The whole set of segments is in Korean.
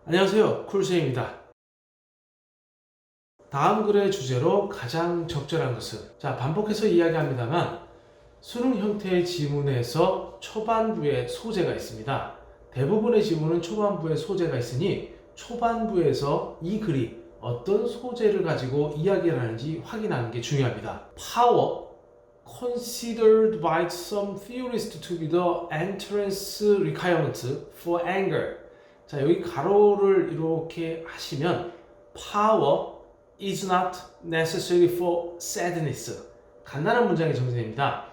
안녕하세요, 쿨쌤입니다. 다음 글의 주제로 가장 적절한 것은, 반복해서 이야기합니다만 수능 형태의 지문에서 초반부에 소재가 있습니다. 대부분의 지문은 초반부에 소재가 있으니 초반부에서 이 글이 어떤 소재를 가지고 이야기를 하는지 확인하는 게 중요합니다. Power considered by some theorists to be the entrance requirement for anger. 자, 여기 가로를 이렇게 하시면 power is not necessary for sadness. 간단한 문장이 정리됩니다.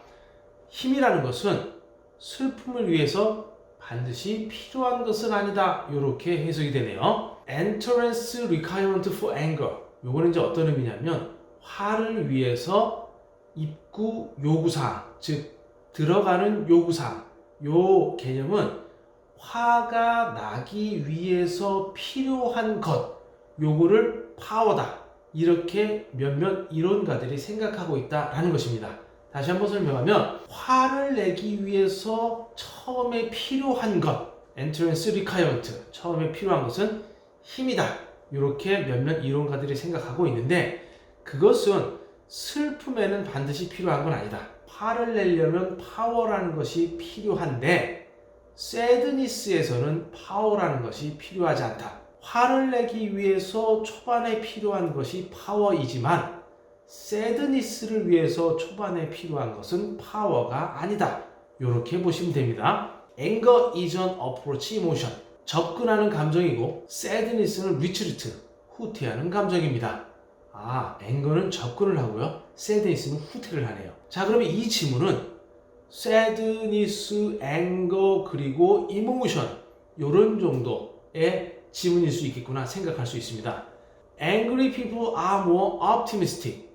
힘이라는 것은 슬픔을 위해서 반드시 필요한 것은 아니다. 이렇게 해석이 되네요. entrance requirement for anger. 요거는 이제 어떤 의미냐면 화를 위해서 입구 요구사항, 즉 들어가는 요구사항. 요 개념은 화가 나기 위해서 필요한 것, 요거를 파워다. 이렇게 몇몇 이론가들이 생각하고 있다라는 것입니다. 다시 한번 설명하면 화를 내기 위해서 처음에 필요한 것, entrance requirement, 처음에 필요한 것은 힘이다. 이렇게 몇몇 이론가들이 생각하고 있는데 그것은 슬픔에는 반드시 필요한 건 아니다. 화를 내려면 파워라는 것이 필요한데 sadness에서는 파워라는 것이 필요하지 않다. 화를 내기 위해서 초반에 필요한 것이 파워이지만 sadness를 위해서 초반에 필요한 것은 파워가 아니다. 이렇게 보시면 됩니다. Anger is an approach emotion. 접근하는 감정이고 sadness는 retreat, 후퇴하는 감정입니다. anger는 접근을 하고요. sadness는 후퇴를 하네요. 자, 그러면 이 지문은 sadness, anger, 그리고 emotion 이런 정도의 지문일 수 있겠구나 생각할 수 있습니다. Angry people are more optimistic.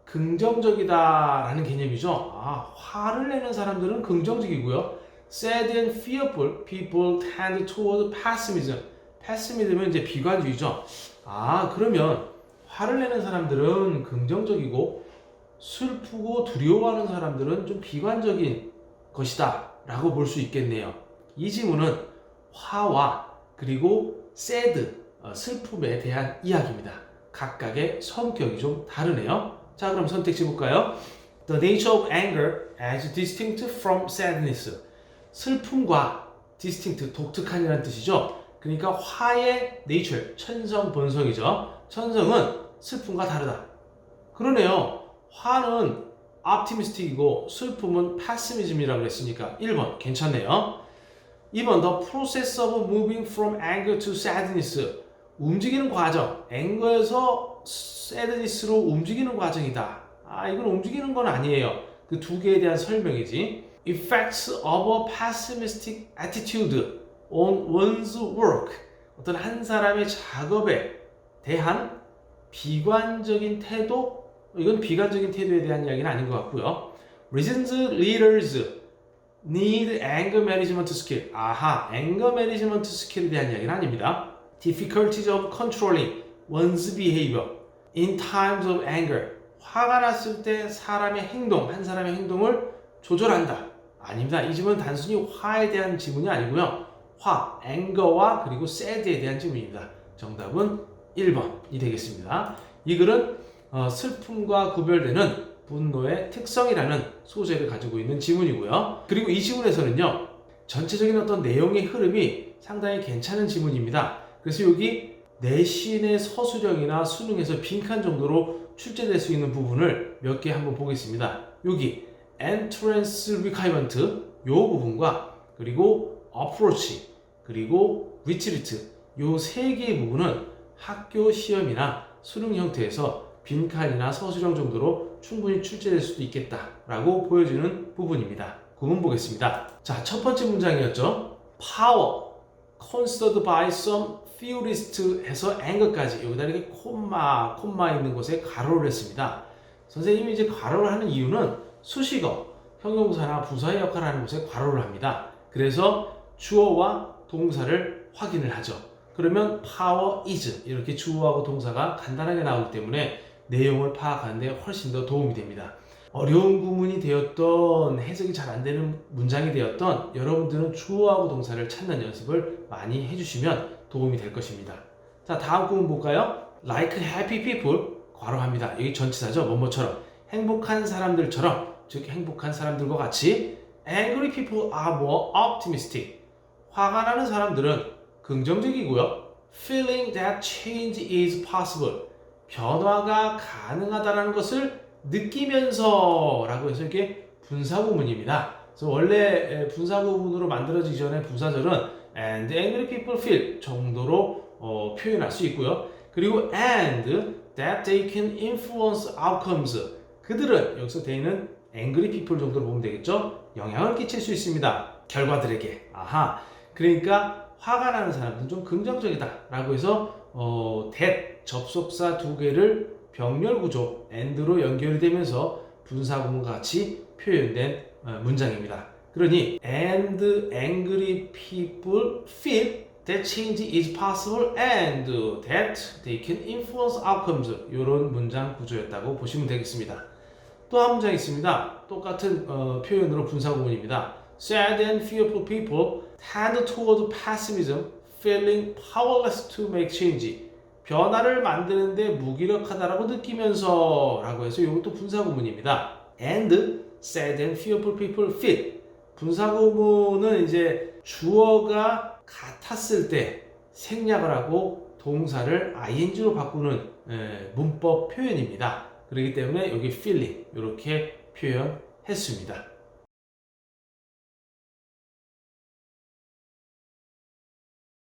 긍정적이다라는 개념이죠. 화를 내는 사람들은 긍정적이고요. Sad and fearful people tend toward pessimism. pessimism은 이제 비관주의죠. 그러면 화를 내는 사람들은 긍정적이고 슬프고 두려워하는 사람들은 좀 비관적인 것이다 라고 볼 수 있겠네요. 이 지문은 화와 그리고 sad, 슬픔에 대한 이야기입니다. 각각의 성격이 좀 다르네요. 자, 그럼 선택지 볼까요? The nature of anger as distinct from sadness. 슬픔과 distinct, 독특한이라는 뜻이죠. 그러니까 화의 nature, 천성, 본성이죠. 천성은 슬픔과 다르다. 그러네요. 화는 optimistic이고 슬픔은 pessimism이라고 했으니까 1번 괜찮네요. 2번 The process of moving from anger to sadness. 움직이는 과정, anger에서 sadness로 움직이는 과정이다. 이건 움직이는 건 아니에요. 그 두 개에 대한 설명이지. Effects of a pessimistic attitude on one's work. 어떤 한 사람의 작업에 대한 비관적인 태도, 이건 비관적인 태도에 대한 이야기는 아닌 것 같고요. Reasons leaders need anger management skill. anger management skill에 대한 이야기는 아닙니다. Difficulties of controlling one's behavior in times of anger. 화가 났을 때 사람의 행동, 한 사람의 행동을 조절한다. 아닙니다. 이 지문은 단순히 화에 대한 지문이 아니고요. 화, anger와 그리고 sad에 대한 지문입니다. 정답은 1번이 되겠습니다. 이 글은 슬픔과 구별되는 분노의 특성이라는 소재를 가지고 있는 지문이고요. 그리고 이 지문에서는요, 전체적인 어떤 내용의 흐름이 상당히 괜찮은 지문입니다. 그래서 여기 내신의 서술형이나 수능에서 빈칸 정도로 출제될 수 있는 부분을 몇 개 한번 보겠습니다. 여기 entrance requirement 요 부분과 그리고 approach 그리고 retreat 요 세 개의 부분은 학교 시험이나 수능 형태에서 빈칸이나 서술형 정도로 충분히 출제될 수도 있겠다라고 보여주는 부분입니다. 구문 보겠습니다. 자, 첫 번째 문장이었죠. Power considered by some theorists 해서 anger까지 여기다 이렇게 콤마 있는 곳에 가로를 했습니다. 선생님이 이제 가로를 하는 이유는 수식어, 형용사나 부사의 역할을 하는 곳에 가로를 합니다. 그래서 주어와 동사를 확인을 하죠. 그러면 power is 이렇게 주어하고 동사가 간단하게 나오기 때문에 내용을 파악하는 데 훨씬 더 도움이 됩니다. 어려운 구문이 되었던 해석이 잘 안 되는 문장이 되었던 여러분들은 주어하고 동사를 찾는 연습을 많이 해주시면 도움이 될 것입니다. 자, 다음 구문 볼까요? Like happy people, 괄호합니다. 여기 전치사죠. 뭐뭐처럼. 행복한 사람들처럼, 즉 행복한 사람들과 같이 angry people are more optimistic. 화가 나는 사람들은 긍정적이고요. feeling that change is possible. 변화가 가능하다는 것을 느끼면서 라고 해서 이렇게 분사구문입니다. 그래서 원래 분사구문으로 만들어지기 전에 분사절은 and angry people feel 정도로 표현할 수 있고요. 그리고 and that they can influence outcomes. 그들은 여기서 they는 angry people 정도로 보면 되겠죠. 영향을 끼칠 수 있습니다. 결과들에게. 아하. 그러니까 화가 나는 사람들은 좀 긍정적이다 라고 해서 that 접속사 두 개를 병렬 구조 and로 연결이 되면서 분사구문과 같이 표현된 문장입니다. 그러니 and angry people feel that change is possible and that they can influence outcomes. 이런 문장 구조였다고 보시면 되겠습니다. 또 한 문장 있습니다. 똑같은 표현으로 분사구문입니다. Sad and fearful people tend toward pessimism, feeling powerless to make change. 변화를 만드는데 무기력하다라고 느끼면서 라고 해서 이것도 분사구문입니다. And sad and fearful people feel. 분사구문은 이제 주어가 같았을 때 생략을 하고 동사를 ing로 바꾸는 문법 표현입니다. 그렇기 때문에 여기 feeling 이렇게 표현했습니다.